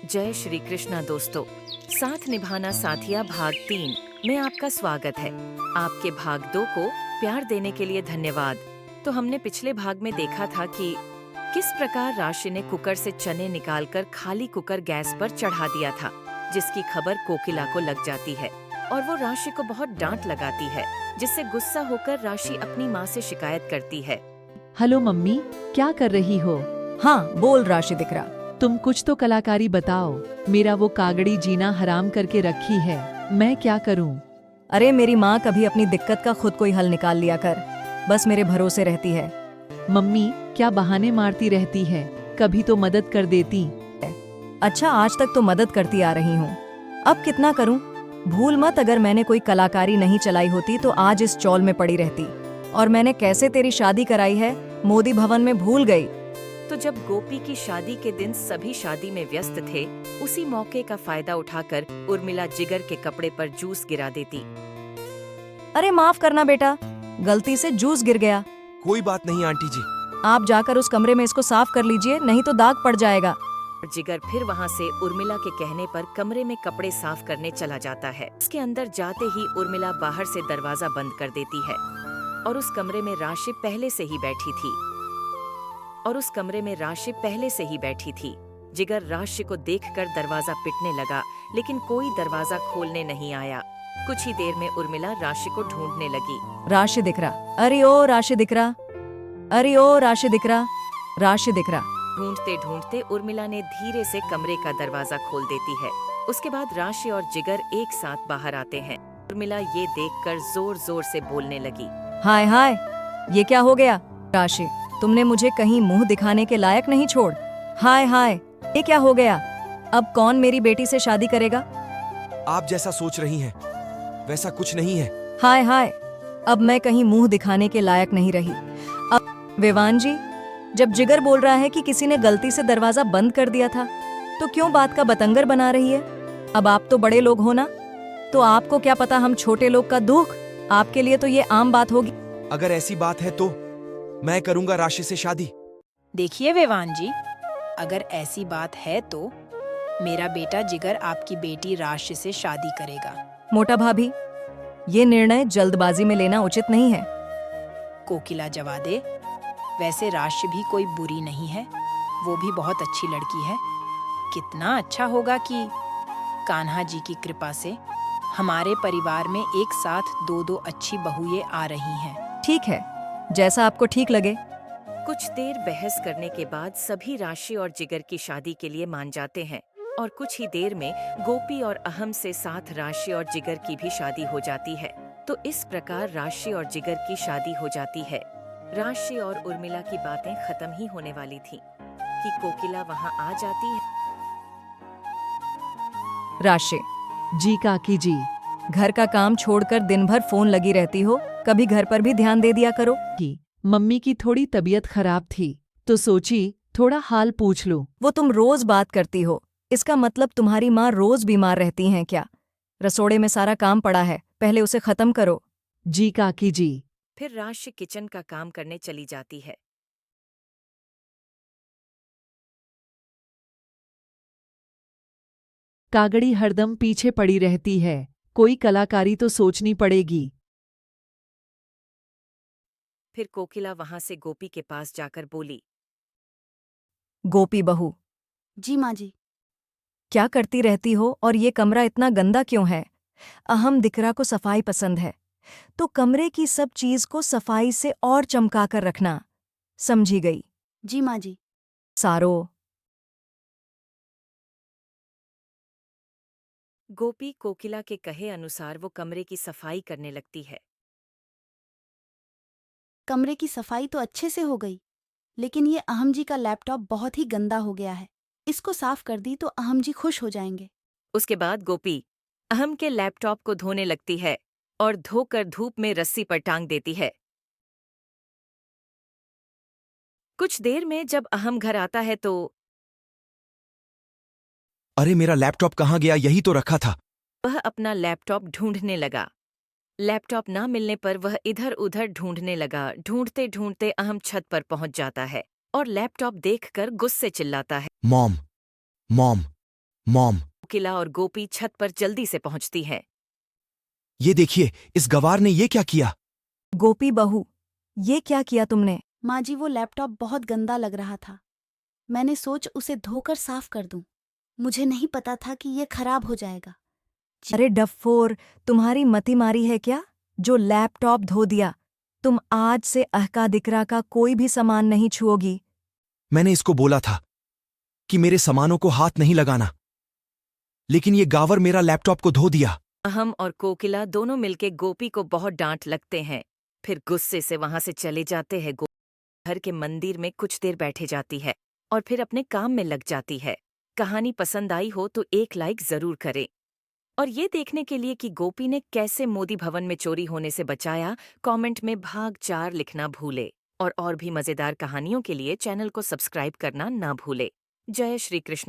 जय श्री कृष्णा दोस्तों। साथ निभाना साथिया भाग 3 में आपका स्वागत है। आपके भाग 2 को प्यार देने के लिए धन्यवाद। तो हमने पिछले भाग में देखा था कि किस प्रकार राशि ने कुकर से चने निकालकर खाली कुकर गैस पर चढ़ा दिया था, जिसकी खबर कोकिला को लग जाती है और वो राशि को बहुत डांट लगाती है, जिससे गुस्सा होकर राशि अपनी माँ से शिकायत करती है। हेलो मम्मी, क्या कर रही हो? हाँ बोल राशि दिकरा। तुम कुछ तो कलाकारी बताओ। मेरा वो कागड़ी जीना हराम करके रखी है, मैं क्या करूं? अरे मेरी माँ कभी अपनी दिक्कत का खुद कोई हल निकाल लिया कर, बस मेरे भरोसे रहती है। मम्मी क्या बहाने मारती रहती है, कभी तो मदद कर देती। अच्छा आज तक तो मदद करती आ रही हूँ, अब कितना करूँ? भूल मत, अगर मैंने कोई कलाकारी नहीं चलाई होती तो आज इस चौल में पड़ी रहती। और मैंने कैसे तेरी शादी कराई है मोदी भवन में भूल गई। तो जब गोपी की शादी के दिन सभी शादी में व्यस्त थे, उसी मौके का फायदा उठाकर उर्मिला जिगर के कपड़े पर जूस गिरा देती। अरे माफ करना बेटा, गलती से जूस गिर गया। कोई बात नहीं आंटी जी। आप जाकर उस कमरे में इसको साफ कर लीजिए, नहीं तो दाग पड़ जाएगा। जिगर फिर वहाँ से उर्मिला के कहने पर कमरे में कपड़े साफ करने चला जाता है। उसके अंदर जाते ही उर्मिला बाहर से दरवाजा बंद कर देती है और उस कमरे में राशि पहले से ही बैठी थी। जिगर राशि को देखकर दरवाजा पिटने लगा, लेकिन कोई दरवाजा खोलने नहीं आया। कुछ ही देर में उर्मिला राशि को ढूंढने लगी। राशि दिकरा, अरे ओ राशि दिकरा, अरे ओ राशि दिकरा, राशि दिकरा। ढूंढते ढूंढते उर्मिला ने धीरे से कमरे का दरवाजा खोल देती है। उसके बाद राशि और जिगर एक साथ बाहर आते हैं। उर्मिला ये देखकर जोर जोर से बोलने लगी। हाय हाय, ये क्या हो गया? राशि, तुमने मुझे कहीं मुंह दिखाने के लायक नहीं छोड़। हाय हाय, ये क्या हो गया? अब कौन मेरी बेटी से शादी करेगा? आप जैसा सोच रही हैं वैसा कुछ नहीं है। हाय हाय, अब मैं कहीं मुंह दिखाने के लायक नहीं रही। अब विवान जी, जब जिगर बोल रहा है कि किसी ने गलती से दरवाजा बंद कर दिया था, तो क्यों बात का बतंगर बना रही है? अब आप तो बड़े लोग हो ना, तो आपको क्या पता हम छोटे लोग का दुख? आपके लिए तो ये आम बात होगी। अगर ऐसी बात है तो मैं करूंगा राशि से शादी। देखिए विवान जी, अगर ऐसी बात है तो मेरा बेटा जिगर आपकी बेटी राशि से शादी करेगा। मोटा भाभी, ये निर्णय जल्दबाजी में लेना उचित नहीं है। कोकिला जवाब दे, वैसे राशि भी कोई बुरी नहीं है, वो भी बहुत अच्छी लड़की है। कितना अच्छा होगा कि कान्हा जी की कृपा से हमारे परिवार में एक साथ दो अच्छी बहुएं आ रही हैं। ठीक है, जैसा आपको ठीक लगे। कुछ देर बहस करने के बाद सभी राशि और जिगर की शादी के लिए मान जाते हैं और कुछ ही देर में गोपी और अहम से साथ राशि और जिगर की भी शादी हो जाती है। तो इस प्रकार राशि और जिगर की शादी हो जाती है। राशि और उर्मिला की बातें खत्म ही होने वाली थीं कि कोकिला वहां आ जाती है। राशि, जी काकी जी। घर का काम छोड़कर दिन भर फोन लगी रहती हो, कभी घर पर भी ध्यान दे दिया करो। की मम्मी की थोड़ी तबीयत खराब थी, तो सोची थोड़ा हाल पूछ लूं। वो तुम रोज बात करती हो, इसका मतलब तुम्हारी माँ रोज बीमार रहती हैं क्या? रसोड़े में सारा काम पड़ा है, पहले उसे खत्म करो। जी काकी जी। फिर राशि किचन का काम करने चली जाती है। कागड़ी हरदम पीछे पड़ी रहती है, कोई कलाकारी तो सोचनी पड़ेगी। फिर कोकिला वहां से गोपी के पास जाकर बोली। गोपी बहू, जी माँ जी। क्या करती रहती हो और ये कमरा इतना गंदा क्यों है? अहम दिकरा को सफाई पसंद है, तो कमरे की सब चीज को सफाई से और चमका कर रखना, समझी गई? जी माँ जी। सारो। गोपी कोकिला के कहे अनुसार वो कमरे की सफाई करने लगती है। कमरे की सफाई तो अच्छे से हो गई, लेकिन ये अहम जी का लैपटॉप बहुत ही गंदा हो गया है। इसको साफ कर दी तो अहम जी खुश हो जाएंगे। उसके बाद गोपी अहम के लैपटॉप को धोने लगती है और धोकर धूप में रस्सी पर टांग देती है। कुछ देर में जब अहम घर आता है तो अरे मेरा लैपटॉप कहाँ गया? यही तो रखा था। वह अपना लैपटॉप ढूंढने लगा, लैपटॉप ना मिलने पर वह इधर उधर ढूंढने लगा। ढूंढते ढूंढते अहम छत पर पहुंच जाता है और लैपटॉप देखकर गुस्से चिल्लाता है। मॉम, मॉम, मॉम, कोकिला और गोपी छत पर जल्दी से पहुंचती है। ये देखिए, इस गवार ने ये क्या किया? गोपी बहू, ये क्या किया तुमने? माँ जी, वो लैपटॉप बहुत गंदा लग रहा था। मैंने सोच उसे धोकर साफ कर दूं। मुझे नहीं पता था कि ये खराब हो जाएगा। अरे डफोर, तुम्हारी मति मारी है क्या? जो लैपटॉप धो दिया। तुम आज से अहका दिकरा का कोई भी सामान नहीं छुओगी। मैंने इसको बोला था कि मेरे सामानों को हाथ नहीं लगाना, लेकिन ये गावर मेरा लैपटॉप को धो दिया। अहम और कोकिला दोनों मिलके गोपी को बहुत डांट लगते हैं। फिर गुस्से से वहां से चले जाते हैं। गोपी घर के मंदिर में कुछ देर बैठे जाती है और फिर अपने काम में लग जाती है। कहानी पसंद आई हो तो एक लाइक जरूर करें। और ये देखने के लिए कि गोपी ने कैसे मोदी भवन में चोरी होने से बचाया, कमेंट में भाग 4 लिखना भूले। और भी मजेदार कहानियों के लिए चैनल को सब्सक्राइब करना ना भूले। जय श्री कृष्ण।